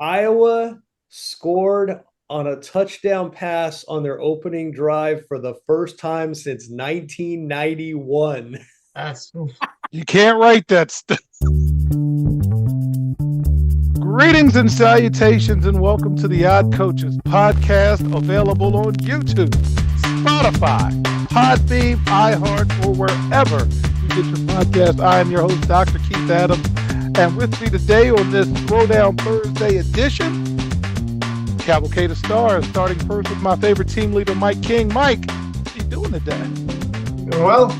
Iowa scored on a touchdown pass on their opening drive for the first time since 1991. That's You can't write that stuff. Greetings and salutations, and welcome to the Odd Coaches podcast, available on YouTube, Spotify, Podbean, iHeart, or wherever you get your podcast. I am your host, Dr. Keith Adams, and with me today on this Throwdown Thursday edition, Cavalcade of Stars, starting first with my favorite team leader, Mike King. Mike, how you doing today? doing well.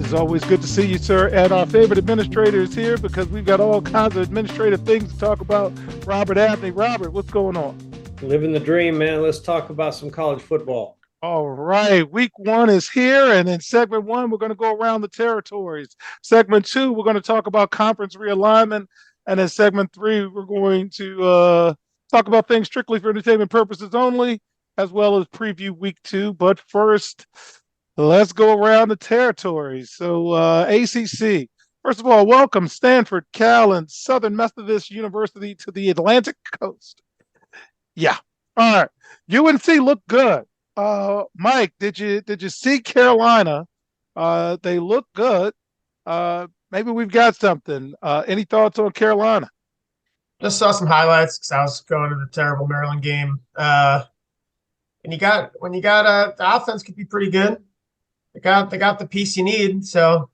It's always good to see you, sir. And our favorite administrator is here because we've got all kinds of administrative things to talk about. Robert Abney. Robert, what's going on? Living the dream, man. Let's talk about some college football. All right. Week 1 is here. And in segment 1, we're going to go around the territories. Segment 2, we're going to talk about conference realignment. And in segment 3, we're going to talk about things strictly for entertainment purposes only, as well as preview week 2. But first, let's go around the territories. So ACC, first of all, welcome Stanford, Cal, and Southern Methodist University to the Atlantic Coast. Yeah. All right. UNC looked good. Mike, did you see Carolina? They look good. Maybe we've got something. Any thoughts on Carolina? Just saw some highlights because I was going to the terrible Maryland game. And when you got the offense could be pretty good. They got the piece you need. So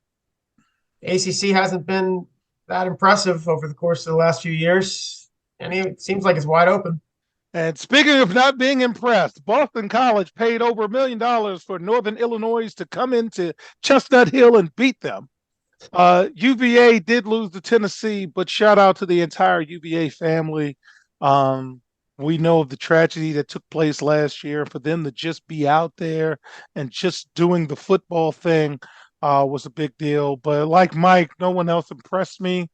ACC hasn't been that impressive over the course of the last few years, and it seems like it's wide open. And speaking of not being impressed, Boston College paid over $1 million for Northern Illinois to come into Chestnut Hill and beat them. UVA did lose to Tennessee, but shout out to the entire UVA family. We know of the tragedy that took place last year. For them to just be out there and just doing the football thing was a big deal. But like Mike, no one else impressed me.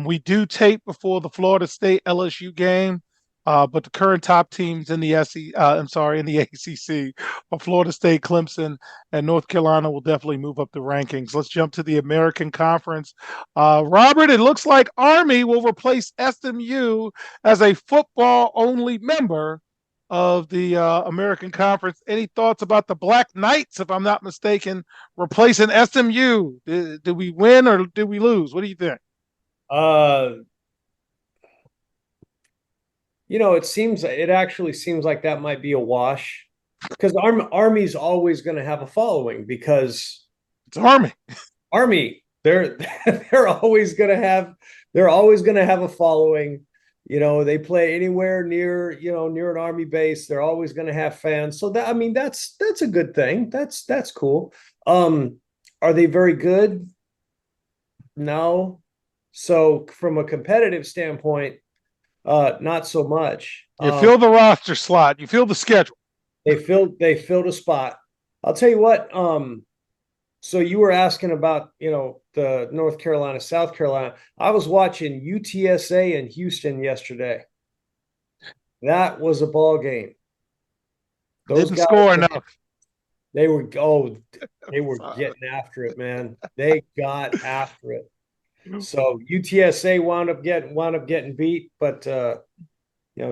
We do tape before the Florida State LSU game. But the current top teams in the in the ACC are Florida State, Clemson, and North Carolina will definitely move up the rankings. Let's jump to the American Conference. Robert, it looks like Army will replace SMU as a football-only member of the American Conference. Any thoughts about the Black Knights, if I'm not mistaken, replacing SMU? Did we win or did we lose? What do you think? It actually seems like that might be a wash because Army's always going to have a following because it's Army. They're always going to have a following. They play anywhere near an Army base. They're always going to have fans. So that's a good thing. That's cool. Are they very good? No. So from a competitive standpoint, not so much. You fill the roster slot. You fill the schedule. They filled a spot. I'll tell you what. So you were asking about the North Carolina, South Carolina. I was watching UTSA and Houston yesterday. That was a ball game. Those didn't score enough. They were getting after it, man. They got after it. So UTSA wound up getting beat, but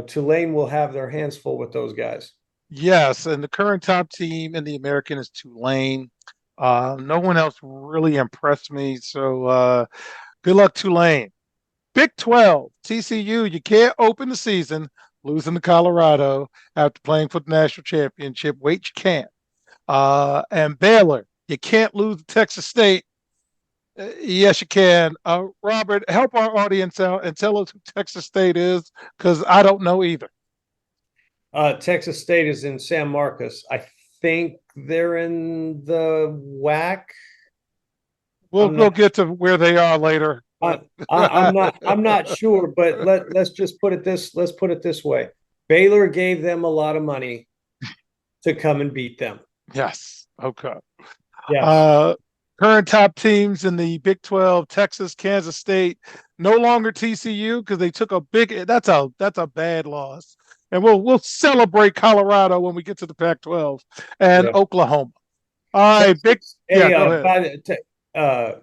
Tulane will have their hands full with those guys. Yes, and the current top team in the American is Tulane. No one else really impressed me, so good luck, Tulane. Big 12, TCU, you can't open the season losing to Colorado after playing for the national championship. Wait, you can't. And Baylor, you can't lose to Texas State. Yes, you can. Robert, help our audience out and tell us who Texas State is, because I don't know either. Texas State is in San Marcos. I think they're in the WAC. We'll get to where they are later. I'm not sure, but let's put it this way. Baylor gave them a lot of money to come and beat them. Yes. Okay. Yeah. Current top teams in the Big 12, Texas, Kansas State, no longer TCU because they took that's a bad loss. And we'll celebrate Colorado when we get to the Pac-12 and Oklahoma. All right, go ahead.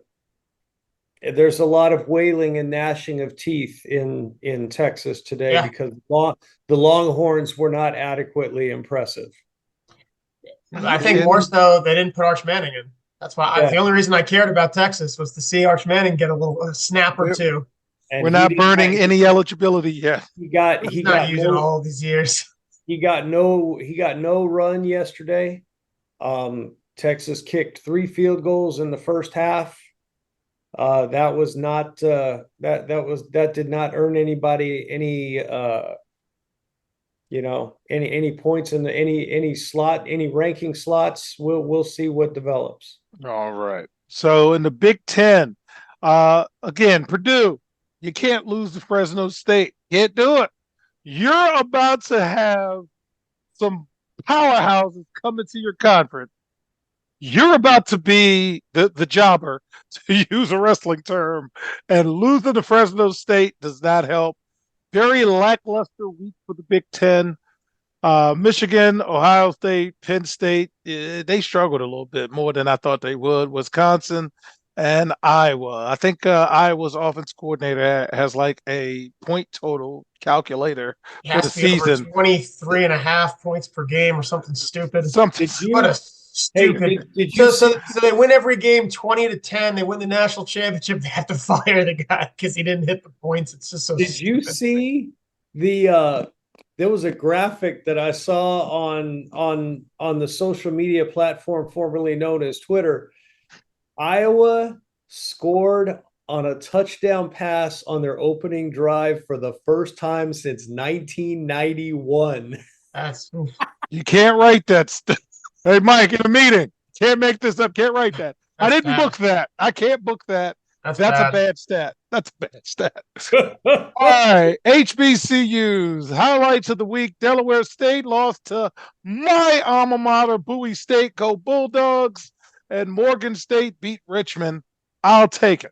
there's a lot of wailing and gnashing of teeth in Texas today Yeah. because the Longhorns were not adequately impressive. I think more so they didn't put Arch Manning in. That's why Yeah. the only reason I cared about Texas was to see Arch Manning get a snap or two. And We're he not didn't burning have- any eligibility yet. He's not using all these years. he got no run yesterday. Texas kicked 3 field goals in the first half. That was not that did not earn anybody any any points in any slot, any ranking slots. We'll see what develops. All right. So in the Big Ten, again, Purdue, you can't lose to Fresno State. Can't do it. You're about to have some powerhouses come into your conference. You're about to be the jobber, to use a wrestling term, and losing to Fresno State does not help. Very lackluster week for the Big Ten. Michigan, Ohio State, Penn State, they struggled a little bit more than I thought they would. Wisconsin and Iowa. I think Iowa's offense coordinator has like a point total calculator He for has the to be over season. 23.5 points per game or something stupid. Something. What a stupid. Did you So they win every game 20-10. They win the national championship. They have to fire the guy because he didn't hit the points. It's just so Did stupid. you see there was a graphic that I saw on the social media platform formerly known as Twitter. Iowa scored on a touchdown pass on their opening drive for the first time since 1991. You can't write that. Hey, Mike, in a meeting, can't make this up. Can't write that. I didn't book that. I can't book that. That's a bad stat. That's a bad stat. All right. HBCUs. Highlights of the week. Delaware State lost to my alma mater, Bowie State. Go Bulldogs. And Morgan State beat Richmond. I'll take it.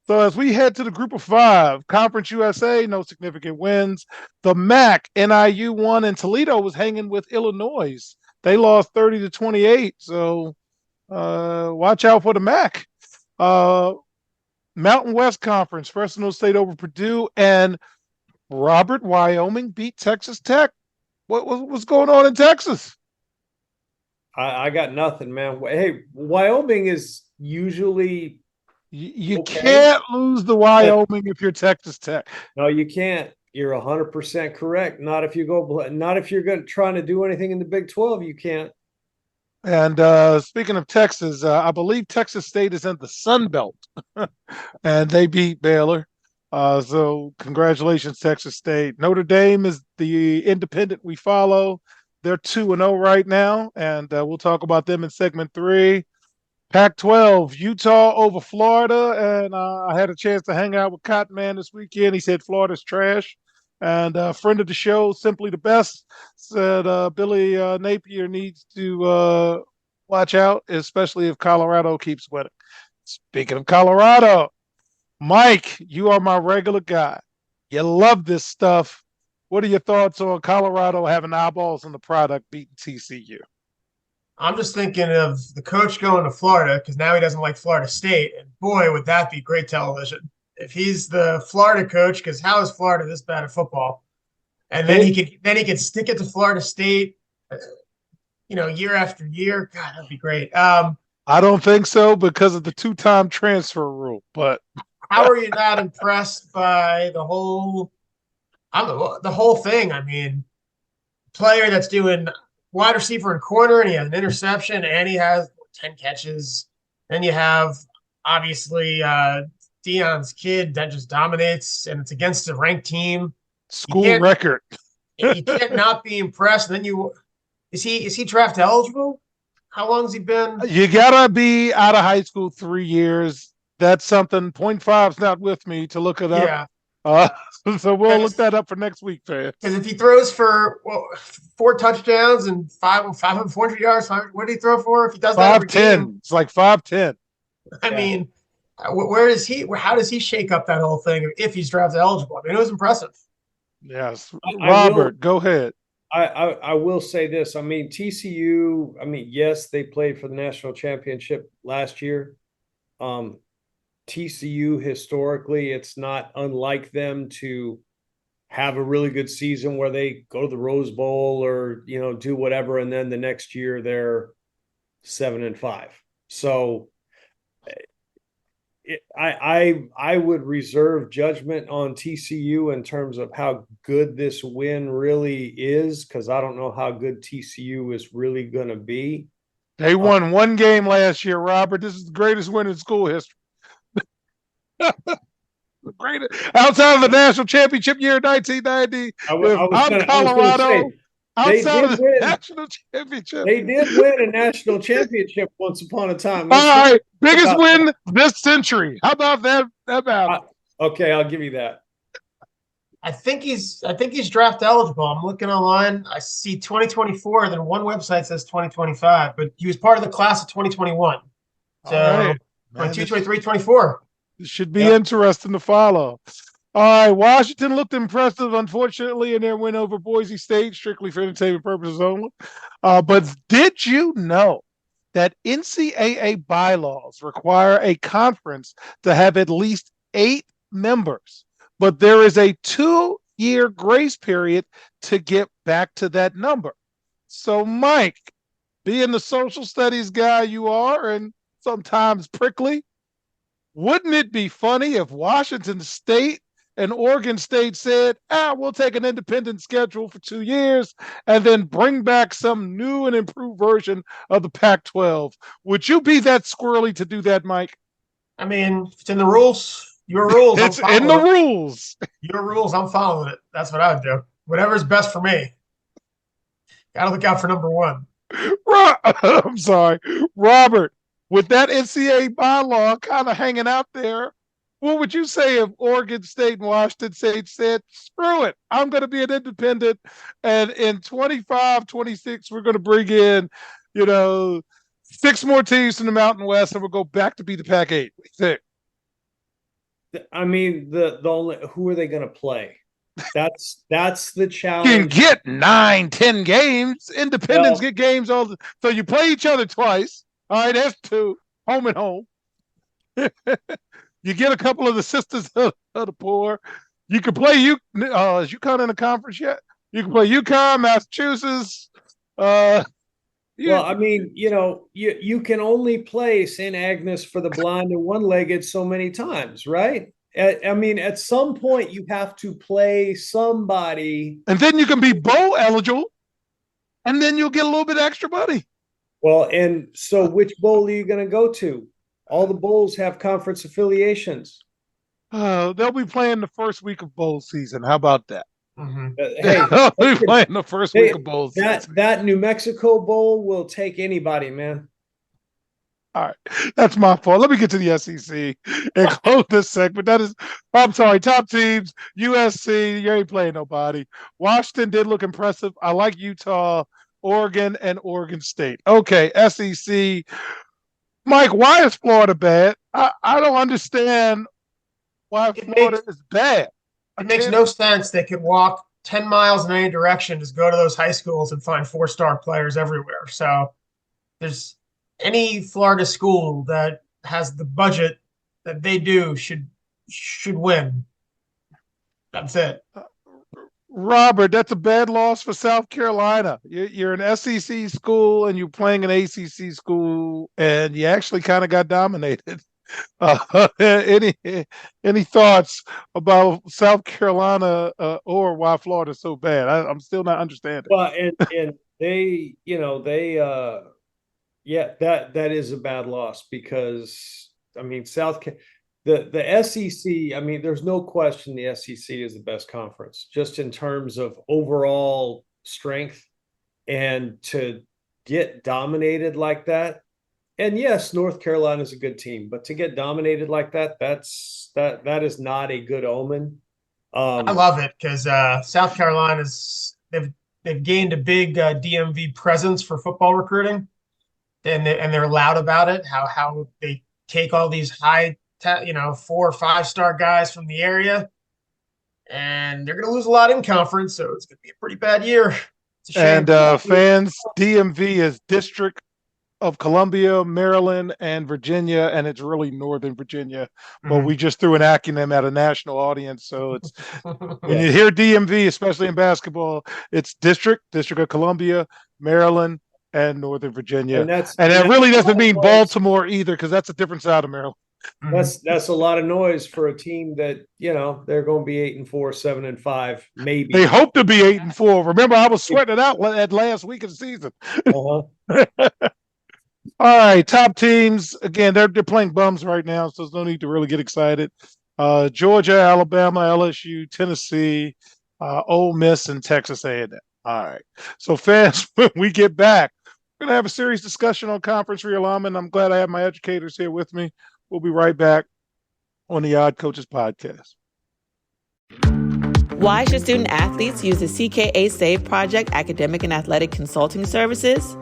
So as we head to the group of 5, Conference USA, no significant wins. The MAC, NIU won, and Toledo was hanging with Illinois. They lost 30-28. So watch out for the MAC. Mountain West Conference, Fresno State over Purdue, and Robert, Wyoming beat Texas Tech. What's going on in Texas? I got nothing, man. Hey, Wyoming is usually you can't lose the Wyoming if you're Texas Tech. No, you can't. You're 100% correct. Not if you're trying to do anything in the Big 12, you can't. And speaking of Texas, I believe Texas State is in the Sun Belt, and they beat Baylor. So congratulations, Texas State. Notre Dame is the independent we follow. They're 2-0 right now, and we'll talk about them in segment 3. Pac-12, Utah over Florida, and I had a chance to hang out with Cotton Man this weekend. He said Florida's trash. And a friend of the show, Simply the Best, said Billy Napier needs to watch out, especially if Colorado keeps winning. Speaking of Colorado, Mike, you are my regular guy. You love this stuff. What are your thoughts on Colorado having eyeballs on the product beating TCU? I'm just thinking of the coach going to Florida because now he doesn't like Florida State. And boy, would that be great television if he's the Florida coach, because how is Florida this bad at football? And then he could stick it to Florida State, year after year. God, that'd be great. I don't think so because of the 2-time transfer rule. But how are you not impressed by the whole thing? I mean, player that's doing wide receiver and corner, and he has an interception, and he has 10 catches. Then you have obviously Deion's kid that just dominates, and it's against a ranked team. School record. You can't not be impressed. And then is he draft eligible? How long has he been? You gotta be out of high school 3 years. That's something. 0.5's not with me to look it up. Yeah. So we'll look that up for next week, fans. Because if he throws for 4 touchdowns and 400 yards, what did he throw for? If he does that 5'10", it's like 5'10". I mean, where is he? How does he shake up that whole thing if he's draft eligible? I mean, it was impressive. Yes, Robert, go ahead. I will say this. I mean, TCU. I mean, yes, they played for the national championship last year. TCU historically, it's not unlike them to have a really good season where they go to the Rose Bowl or, do whatever. And then the next year they're 7-5. So I would reserve judgment on TCU in terms of how good this win really is, because I don't know how good TCU is really going to be. They won one game last year, Robert. This is the greatest win in school history. The greatest outside of the national championship year 1990. Colorado. Outside of the national championship, they did win a national championship once upon a time. All right, biggest win this century. How about that? Okay, I'll give you that. I think he's draft eligible. I'm looking online. I see 2024. Then one website says 2025, but he was part of the class of 2021. So right. 22, 23, 24. This should be interesting to follow. All right, Washington looked impressive, unfortunately, in their win over Boise State, strictly for entertainment purposes only. But did you know that NCAA bylaws require a conference to have at least 8 members, but there is a 2-year grace period to get back to that number? So, Mike, being the social studies guy you are and sometimes prickly, wouldn't it be funny if Washington State and Oregon State said, we'll take an independent schedule for 2 years and then bring back some new and improved version of the Pac-12? Would you be that squirrely to do that, Mike? I mean, if it's in the rules, your rules. It's in the rules. Your rules, I'm following it. That's what I would do. Whatever's best for me. Got to look out for number one. I'm sorry. Robert, with that NCAA bylaw kind of hanging out there, what would you say if Oregon State and Washington State said, screw it, I'm going to be an independent, and in 25, 26, we're going to bring in, 6 more teams from the Mountain West, and we'll go back to be the Pac-8? What do you think? I mean, the only who are they going to play? That's the challenge. You can get 9, 10 games. Independents get games so you play each other twice. All right, that's 2, home and home. You get a couple of the sisters of the poor. You can play is UConn in the conference yet? You can play UConn, Massachusetts. Well, I mean, you can only play St. Agnes for the blind and one-legged so many times, right? I mean, at some point you have to play somebody. And then you can be bowl eligible, and then you'll get a little bit extra money. Well, and so which bowl are you going to go to? All the bowls have conference affiliations. They'll be playing the first week of bowl season. How about that? Mm-hmm. They'll be playing the first week of bowl season. That New Mexico Bowl will take anybody, man. All right, that's my fault. Let me get to the SEC and close this segment. I'm sorry, top teams, USC, you ain't playing nobody. Washington did look impressive. I like Utah, Oregon, and Oregon State. Okay, SEC. Mike, why is Florida bad? I don't understand why Florida is bad. It makes no sense. They could walk 10 miles in any direction, just go to those high schools and find 4-star players everywhere. So there's any Florida school that has the budget that they do should win. That's it. Robert, that's a bad loss for South Carolina. You're an SEC school and you're playing an ACC school, and you actually kind of got dominated. Any thoughts about South Carolina or why Florida's so bad? I'm still not understanding. Well, and they, that is a bad loss because I mean the SEC, I mean, there's no question the SEC is the best conference just in terms of overall strength, and to get dominated like that. And yes, North Carolina is a good team, but to get dominated like that, that is not a good omen. I love it because South Carolina's they've gained a big DMV presence for football recruiting, and they're loud about it. How they take all these high, 4 or 5-star guys from the area, and they're going to lose a lot in conference, so it's going to be a pretty bad year. And fans, DMV is District of Columbia, Maryland, and Virginia, and it's really Northern Virginia. But Mhm. we just threw an acronym at a national audience, so it's when Yeah. you hear DMV, especially in basketball, it's District of Columbia, Maryland, and Northern Virginia. And that's And and that that's really a lot doesn't of mean noise. Baltimore either, because that's a different side of Maryland. Mhm. That's a lot of noise for a team that, they're going to be 8-4, 7-5, They maybe. hope to be 8-4. Remember, I was sweating it out at last week of the season. Uh-huh. All right, top teams. Again, they're playing bums right now, so there's no need to really get excited. Georgia, Alabama, LSU, Tennessee, Ole Miss, and Texas A&M. All right. So, fans, when we get back, we're going to have a serious discussion on conference realignment. I'm glad I have my educators here with me. We'll be right back on the Odd Coaches podcast. Why should student athletes use the CKA SAVE Project academic and athletic consulting services?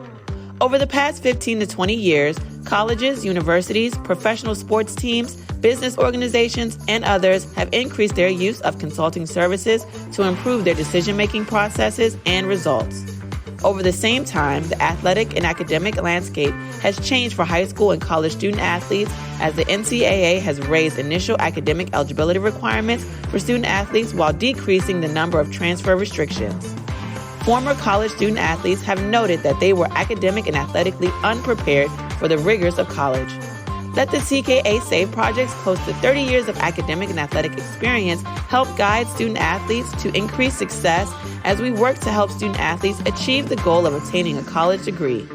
Over the past 15 to 20 years, colleges, universities, professional sports teams, business organizations, and others have increased their use of consulting services to improve their decision-making processes and results. Over the same time, the athletic and academic landscape has changed for high school and college student athletes as the NCAA has raised initial academic eligibility requirements for student athletes while decreasing the number of transfer restrictions. Former college student athletes have noted that they were academic and athletically unprepared for the rigors of college. Let the CKA SAVE Project's close to 30 years of academic and athletic experience help guide student athletes to increase success as we work to help student athletes achieve the goal of obtaining a college degree.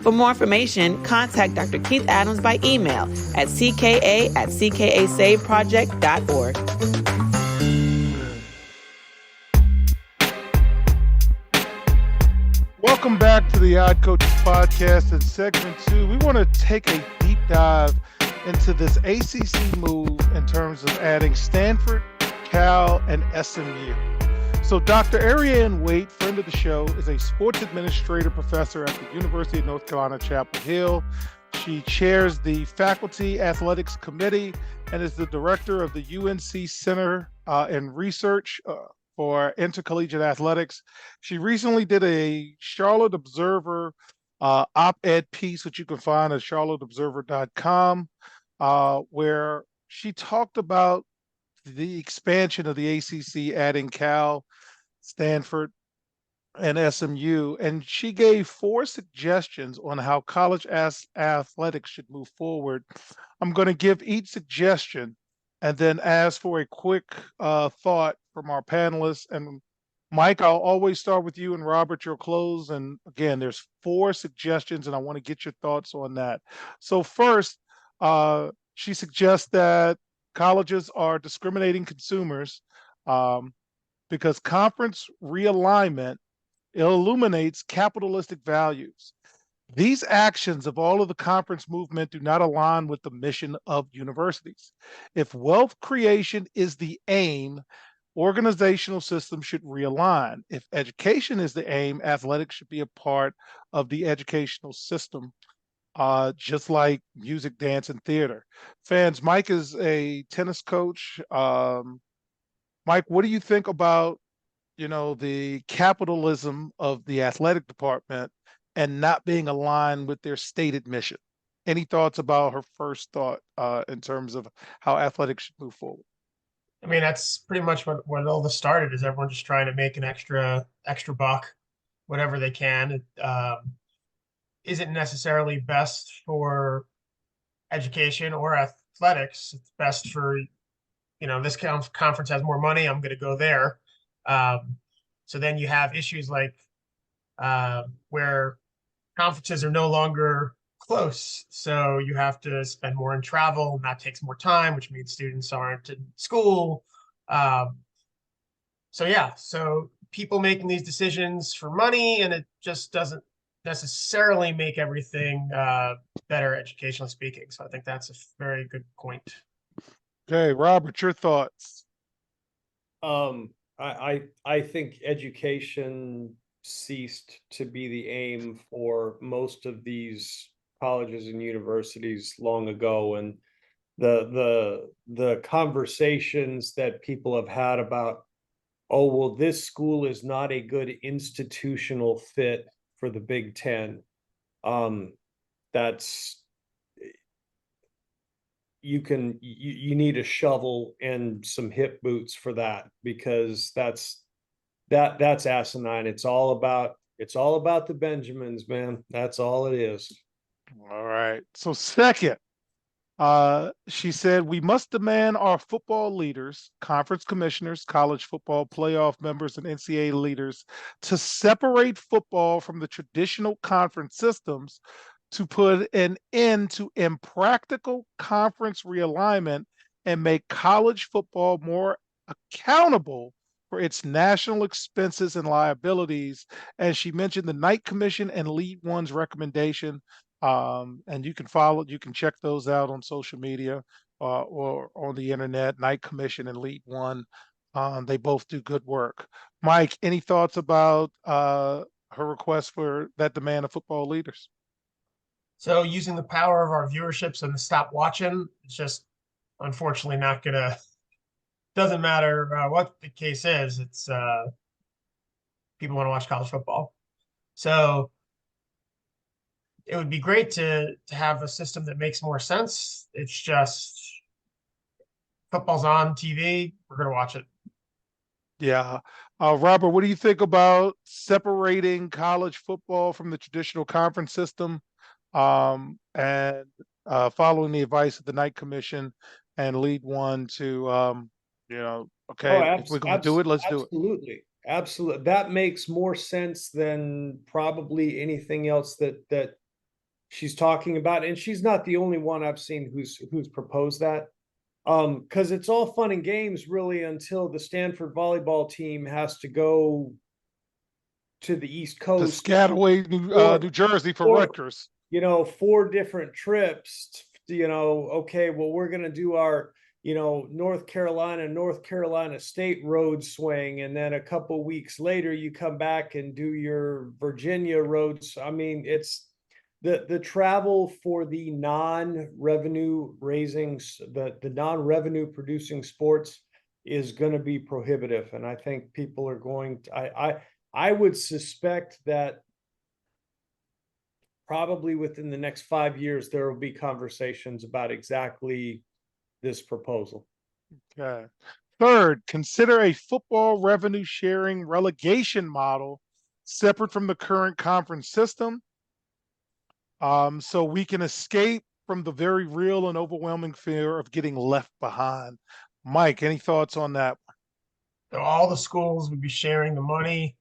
For more information, contact Dr. Keith Adams by email at cka@ckasaveproject.org. Welcome back to the Odd Coaches podcast. In segment 2, we want to take a deep dive into this ACC move in terms of adding Stanford, Cal, and SMU. So Dr. Ariane Waite, friend of the show, is a sports administrator professor at the University of North Carolina, Chapel Hill. She chairs the Faculty Athletics Committee and is the director of the UNC Center and Research for Intercollegiate Athletics. She recently did a Charlotte Observer op-ed piece, which you can find at charlotteobserver.com, where she talked about the expansion of the ACC, adding Cal, Stanford, and SMU, and she gave 4 suggestions on how college athletics should move forward. I'm going to give each suggestion and then ask for a quick thought from our panelists. And Mike, I'll always start with you, and Robert, your close. And again, there's 4 suggestions, and I want to get your thoughts on that. So first, she suggests that colleges are discriminating consumers because conference realignment illuminates capitalistic values. These actions of all of the conference movement do not align with the mission of universities. If wealth creation is the aim, organizational systems should realign. If education is the aim, athletics should be a part of the educational system, just like music, dance, and theater. Fans, Mike is a tennis coach. Mike, what do you think about the capitalism of the athletic department and not being aligned with their stated mission? Any thoughts about her first thought in terms of how athletics should move forward? I mean, that's pretty much what all this started, is everyone just trying to make an extra buck, whatever they can. It isn't necessarily best for education or athletics. It's best for, this conference has more money, I'm going to go there. So then you have issues like where conferences are no longer close. So you have to spend more in travel, and that takes more time, which means students aren't in school. So people making these decisions for money, and it just doesn't necessarily make everything better educationally speaking. So I think that's a very good point. Okay, Robert, your thoughts. I think education ceased to be the aim for most of these colleges and universities long ago, and the conversations that people have had about, oh well, this school is not a good institutional fit for the Big Ten. that's you need a shovel and some hip boots for that, because that's asinine. It's all about the Benjamins, man. That's all it is. All right. So second, she said, we must demand our football leaders, conference commissioners, college football playoff members, and NCAA leaders to separate football from the traditional conference systems to put an end to impractical conference realignment and make college football more accountable for its national expenses and liabilities. And she mentioned the Knight Commission and Lead One's recommendation. And you can check those out on social media or on the internet. Knight Commission and Lead One, they both do good work. Mike, any thoughts about her request for that demand of football leaders? So using the power of our viewerships and the stop watching, it's just unfortunately not gonna. Doesn't matter what the case is. It's people want to watch college football, so it would be great to have a system that makes more sense. It's just football's on TV. We're gonna watch it. Yeah. Robert, what do you think about separating college football from the traditional conference system and following the advice of the Knight Commission and Lead One to, okay, if we're going to do it, let's do it. Absolutely. Absolutely. That makes more sense than probably anything else that she's talking about. And she's not the only one I've seen who's proposed that. Because it's all fun and games really until the Stanford volleyball team has to go to the East To Coast, Piscataway, New Jersey for or- Rutgers. 4 different trips, okay, well, we're going to do our, North Carolina State road swing. And then a couple weeks later, you come back and do your Virginia roads. I mean, it's the travel for the non-revenue raising, the non-revenue producing sports is going to be prohibitive. And I think people are going to, I would suspect that probably within the next 5 years, there will be conversations about exactly this proposal. Okay. Third, consider a football revenue sharing relegation model separate from the current conference system. So we can escape from the very real and overwhelming fear of getting left behind. Mike, any thoughts on that? So all the schools would be sharing the money.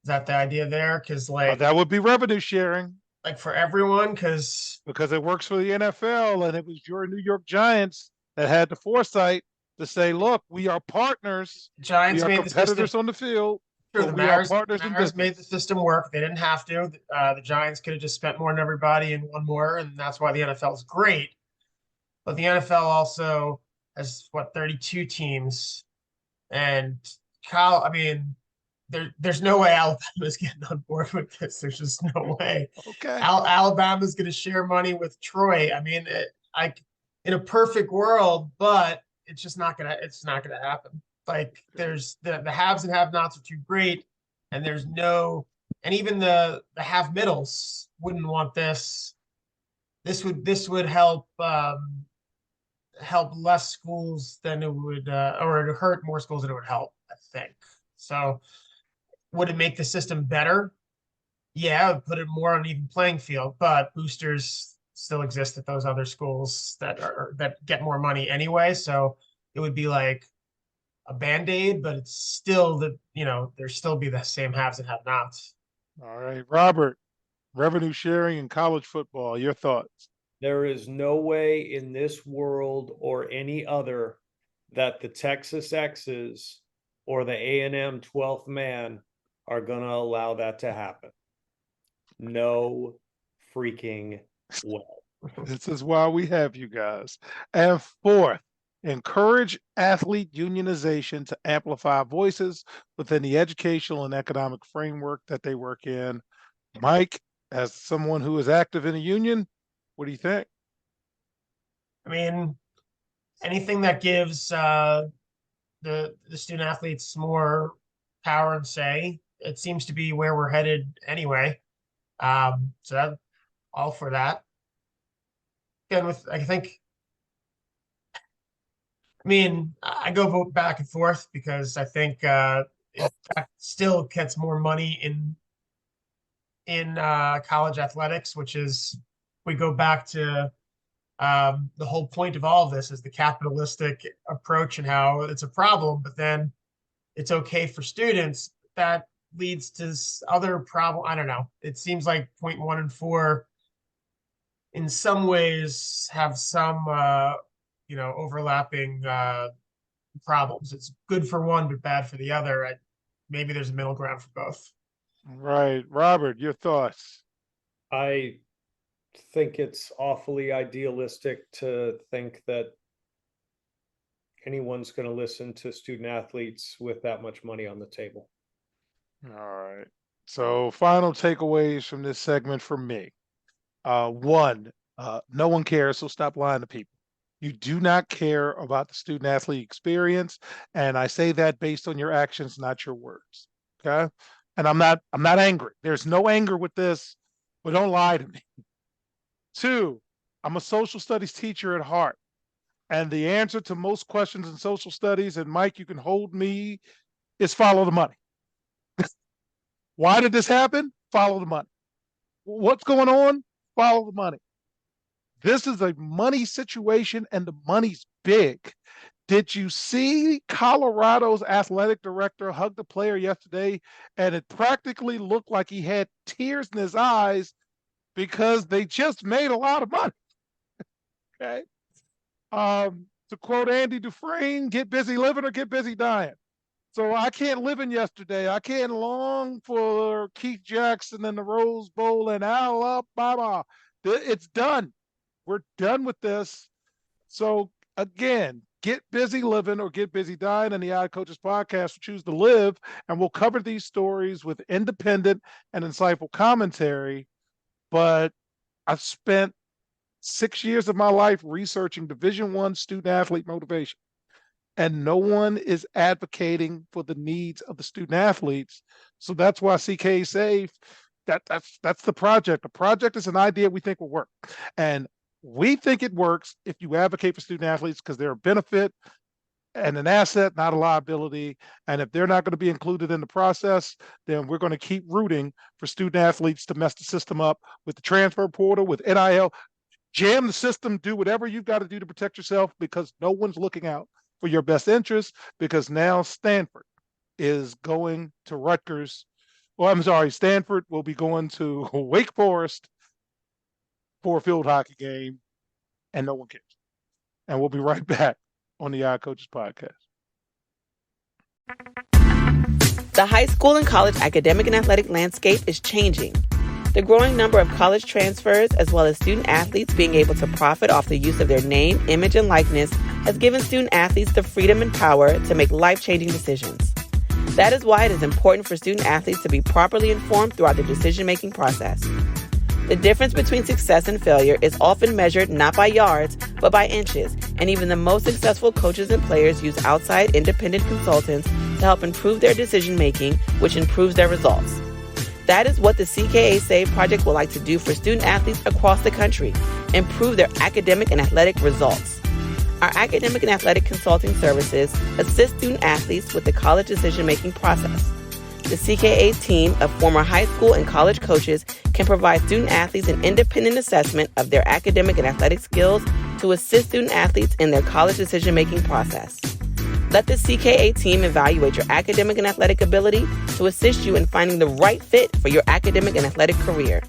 Is that the idea there? Because That would be revenue sharing like for everyone, because because it works for the NFL, and it was your New York Giants that had the foresight to say, look, we are partners. Giants We are made the competitors system. on the field. Sure, but the we are Mariners, partners in Mariners made the business. system work. They didn't have to. The Giants could have just spent more than everybody and won more, and that's why the NFL is great. But the NFL also has 32 teams, and I mean, there's no way Alabama's getting on board with this. There's just no way. Okay. Alabama's going to share money with Troy. I mean, in a perfect world, but it's just not gonna. It's not gonna happen. Like there's the haves and have-nots are too great, and there's no, and even the have middles wouldn't want this. This would help help less schools than it would, or it would hurt more schools than it would help, I think. So would it make the system better? Yeah, it would put it more on an even playing field, but boosters still exist at those other schools that get more money anyway. So it would be like a Band-Aid, but it's still there still be the same haves and have-nots. All right. Robert, revenue sharing in college football, your thoughts? There is no way in this world or any other that the Texas X's or the A&M 12th man are going to allow that to happen. No freaking way. This is why we have you guys. And fourth, encourage athlete unionization to amplify voices within the educational and economic framework that they work in. Mike, as someone who is active in a union, what do you think? I mean, anything that gives the student athletes more power and say, it seems to be where we're headed anyway. So that, all for that. again, I go back and forth because I think it still gets more money in college athletics, which is, we go back to the whole point of all of this is the capitalistic approach and how it's a problem, but then it's okay for students. That leads to other problem. I don't know. It seems like point 1 and 4 in some ways have some overlapping problems. It's good for one but bad for the other. Maybe there's a middle ground for both. Right. Robert, your thoughts? I think it's awfully idealistic to think that anyone's going to listen to student athletes with that much money on the table. All right. So final takeaways from this segment from me. One, no one cares, so stop lying to people. You do not care about the student athlete experience. And I say that based on your actions, not your words. Okay. And I'm not angry. There's no anger with this, but don't lie to me. 2, I'm a social studies teacher at heart. And the answer to most questions in social studies, and Mike, you can hold me, is follow the money. Why did this happen? Follow the money. What's going on? Follow the money. This is a money situation, and the money's big. Did you see Colorado's athletic director hug the player yesterday? And it practically looked like he had tears in his eyes because they just made a lot of money. Okay. To quote Andy Dufresne, get busy living or get busy dying. So I can't live in yesterday. I can't long for Keith Jackson and the Rose Bowl and Alabama. It's done. We're done with this. So again, get busy living or get busy dying. And the Odd Coaches podcast will choose to live, and we'll cover these stories with independent and insightful commentary. But I've spent 6 years of my life researching Division I student athlete motivation, and no one is advocating for the needs of the student athletes. So that's why CKA Safe, that's the project. The project is an idea we think will work. And we think it works if you advocate for student athletes because they're a benefit and an asset, not a liability. And if they're not going to be included in the process, then we're going to keep rooting for student athletes to mess the system up with the transfer portal, with NIL. Jam the system, do whatever you've got to do to protect yourself, because no one's looking out for your best interest, because now Stanford is going to Rutgers. Well, I'm sorry, Stanford will be going to Wake Forest for a field hockey game, and no one cares. And we'll be right back on the Odd Coaches podcast. The high school and college academic and athletic landscape is changing. The growing number of college transfers, as well as student athletes being able to profit off the use of their name, image, and likeness, has given student athletes the freedom and power to make life-changing decisions. That is why it is important for student athletes to be properly informed throughout the decision-making process. The difference between success and failure is often measured not by yards, but by inches, and even the most successful coaches and players use outside independent consultants to help improve their decision-making, which improves their results. That is what the CKA Save Project would like to do for student athletes across the country, improve their academic and athletic results. Our academic and athletic consulting services assist student athletes with the college decision-making process. The CKA team of former high school and college coaches can provide student athletes an independent assessment of their academic and athletic skills to assist student athletes in their college decision-making process. Let the CKA team evaluate your academic and athletic ability to assist you in finding the right fit for your academic and athletic career.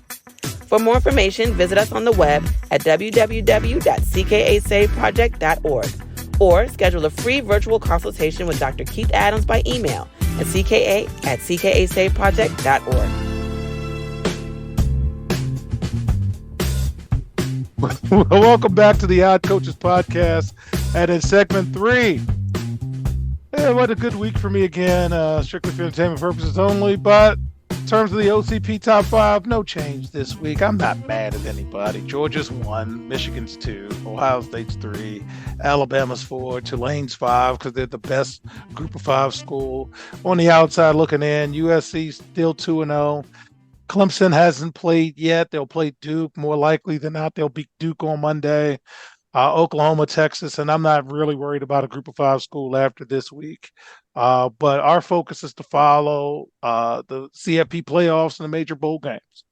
For more information, visit us on the web at www.ckasaveproject.org or schedule a free virtual consultation with Dr. Keith Adams by email at cka@ckasaveproject.org. Welcome back to the Odd Coaches podcast. And in segment 3, what a good week for me again. Strictly for entertainment purposes only. But in terms of the OCP top 5, no change this week. I'm not mad at anybody. Georgia's 1, Michigan's 2, Ohio State's 3, Alabama's 4, Tulane's 5 because they're the best group of 5 school. On the outside looking in, USC's still 2-0. Clemson hasn't played yet. They'll play Duke. More likely than not, they'll beat Duke on Monday. Oklahoma, Texas, and I'm not really worried about a Group of Five school after this week. But our focus is to follow the CFP playoffs and the major bowl games.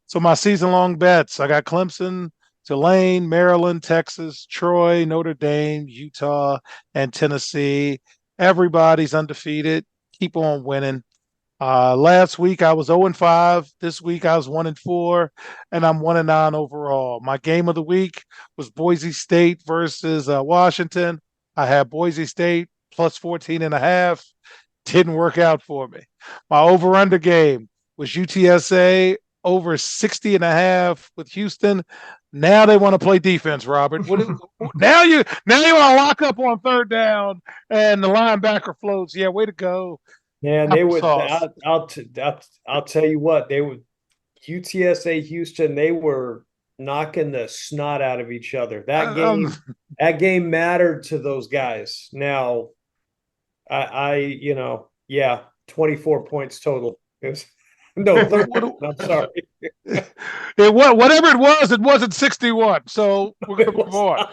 So my season-long bets, I got Clemson, Tulane, Maryland, Texas, Troy, Notre Dame, Utah, and Tennessee. Everybody's undefeated. Keep on winning. Last week I was 0-5. This week I was 1-4, and I'm 1-9 overall. My game of the week was Boise State versus Washington. I had Boise State plus 14.5. Didn't work out for me. My over/under game was UTSA over 60.5 with Houston. Now they want to play defense, Robert. Now you want to lock up on third down and the linebacker floats. Yeah, way to go. Man, they would. Applesauce. I'll tell you what, they would. UTSA Houston, they were knocking the snot out of each other. That game mattered to those guys. Now, yeah, 24 points total. It was, no, 30, I'm sorry. Whatever it wasn't 61. So we're going to move on.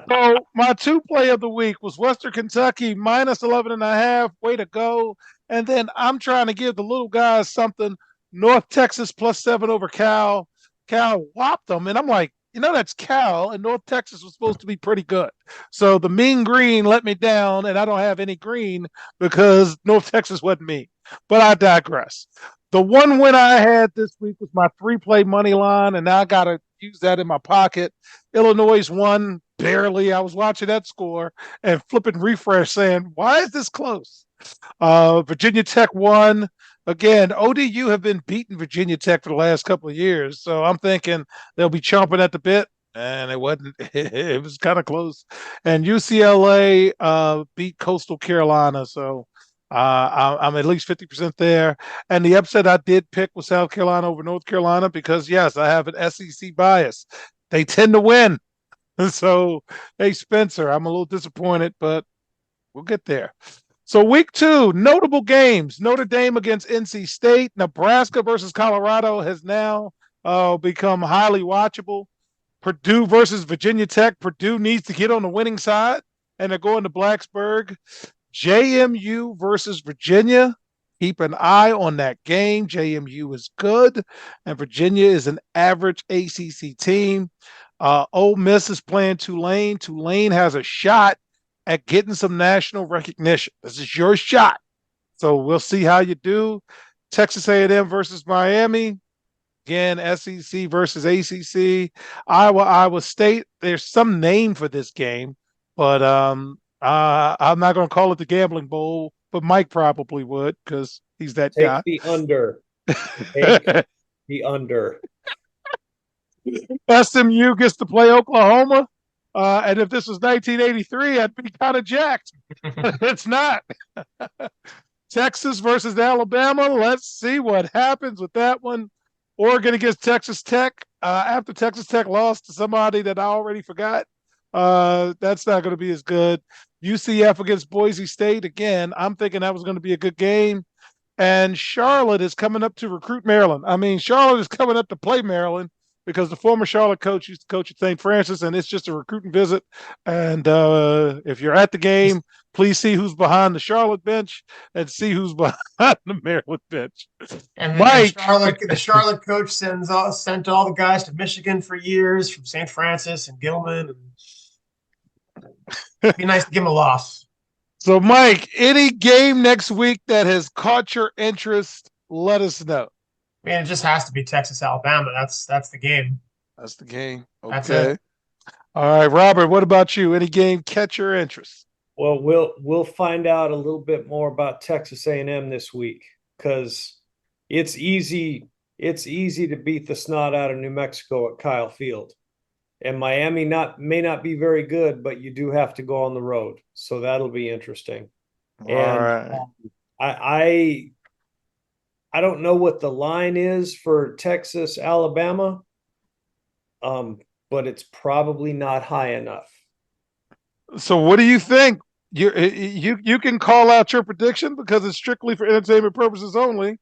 So my two play of the week was Western Kentucky minus 11.5. Way to go. And then I'm trying to give the little guys something. North Texas plus 7 over Cal. Cal whopped them. And I'm like, that's Cal, and North Texas was supposed to be pretty good. So the mean green let me down, and I don't have any green because North Texas wasn't mean. But I digress. The one win I had this week was my 3-play money line, and now I got to use that in my pocket. Illinois won barely. I was watching that score and flipping refresh saying, why is this close? Virginia Tech won. Again, ODU have been beating Virginia Tech for the last couple of years, so I'm thinking they'll be chomping at the bit, and it wasn't. It was kind of close. And UCLA beat Coastal Carolina, so I'm at least 50% there. And the upset I did pick was South Carolina over North Carolina because, yes, I have an SEC bias. They tend to win. So, hey, Spencer, I'm a little disappointed, but we'll get there. So week 2, notable games. Notre Dame against NC State. Nebraska versus Colorado has now become highly watchable. Purdue versus Virginia Tech. Purdue needs to get on the winning side, and they're going to Blacksburg. JMU versus Virginia. Keep an eye on that game. JMU is good, and Virginia is an average ACC team. Ole Miss is playing Tulane. Tulane has a shot at getting some national recognition. This is your shot. So we'll see how you do. Texas A&M versus Miami. Again, SEC versus ACC. Iowa State. There's some name for this game, but I'm not going to call it the Gambling Bowl, but Mike probably would because he's that guy. Take the under. Take the under. SMU gets to play Oklahoma. And if this was 1983, I'd be kind of jacked. It's not. Texas versus Alabama. Let's see what happens with that one. Oregon against Texas Tech. After Texas Tech lost to somebody that I already forgot, that's not going to be as good. UCF against Boise State. Again, I'm thinking that was going to be a good game. And Charlotte is coming up to recruit Maryland. I mean, Charlotte is coming up to play Maryland, because the former Charlotte coach used to coach at St. Francis, and it's just a recruiting visit. And if you're at the game, please see who's behind the Charlotte bench and see who's behind the Maryland bench. And Mike, the Charlotte coach sent all the guys to Michigan for years from St. Francis and Gilman. And it'd be nice to give him a loss. So, Mike, any game next week that has caught your interest, let us know. Man, it just has to be Texas, Alabama. That's the game. That's the game. Okay. That's it. All right, Robert, what about you? Any game catch your interest? Well, we'll find out a little bit more about Texas A&M this week because it's easy to beat the snot out of New Mexico at Kyle Field. And Miami may not be very good, but you do have to go on the road. So that'll be interesting. All right. I don't know what the line is for Texas, Alabama, but it's probably not high enough. So what do you think? You can call out your prediction because it's strictly for entertainment purposes only.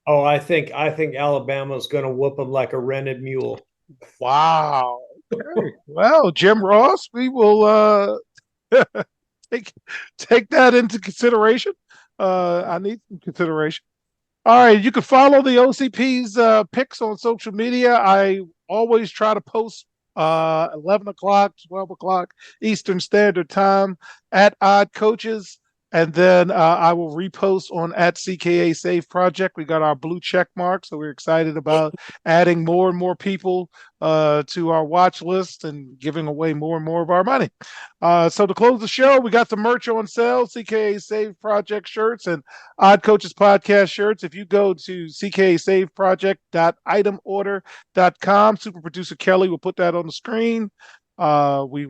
Oh, I think Alabama's going to whoop them like a rented mule. Wow. Okay. Well, Jim Ross, we will take that into consideration. I need some consideration. All right, you can follow the OCP's picks on social media. I always try to post 11 o'clock, 12 o'clock Eastern Standard Time at Odd Coaches. And then I will repost on at CKA Save Project. We got our blue check mark, so we're excited about adding more and more people to our watch list and giving away more and more of our money. So to close the show, we got the merch on sale, CKA Save Project shirts and Odd Coaches Podcast shirts. If you go to cksaveproject.itemorder.com, super producer Kelly will put that on the screen. We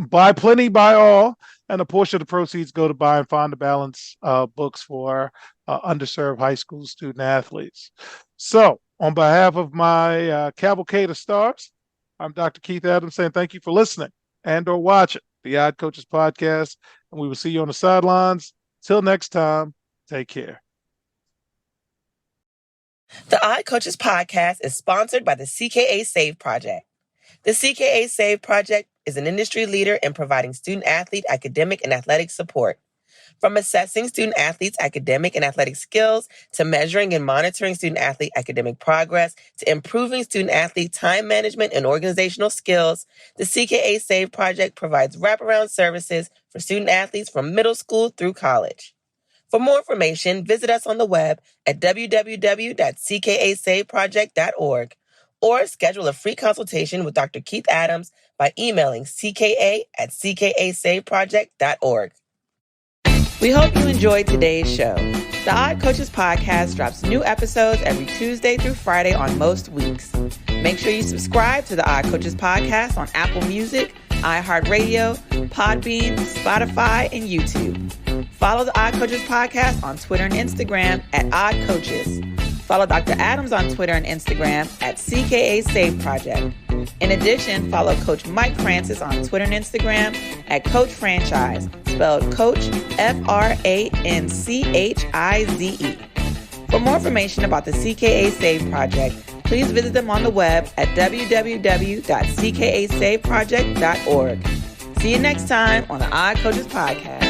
buy plenty, buy all, and a portion of the proceeds go to buy and find the balance books for underserved high school student athletes. So on behalf of my cavalcade of stars, I'm Dr. Keith Adams saying thank you for listening and or watching the Odd Coaches Podcast, and we will see you on the sidelines. Till next time, take care. The Odd Coaches Podcast is sponsored by the CKA Save Project. The CKA Save Project is an industry leader in providing student-athlete academic and athletic support. From assessing student-athletes' academic and athletic skills, to measuring and monitoring student-athlete academic progress, to improving student-athlete time management and organizational skills, the CKA Save Project provides wraparound services for student-athletes from middle school through college. For more information, visit us on the web at www.cksaveproject.org or schedule a free consultation with Dr. Keith Adams by emailing cka@cksaveproject.org. We hope you enjoyed today's show. The Odd Coaches Podcast drops new episodes every Tuesday through Friday on most weeks. Make sure you subscribe to the Odd Coaches Podcast on Apple Music, iHeartRadio, Podbean, Spotify, and YouTube. Follow the Odd Coaches Podcast on Twitter and Instagram at Odd Coaches. Follow Dr. Adams on Twitter and Instagram at CKA Save Project. In addition, follow Coach Mike Francis on Twitter and Instagram at Coach Franchise, spelled Coach Franchize. For more information about the CKA Save Project, please visit them on the web at www.cksaveproject.org. See you next time on the Odd Coaches Podcast.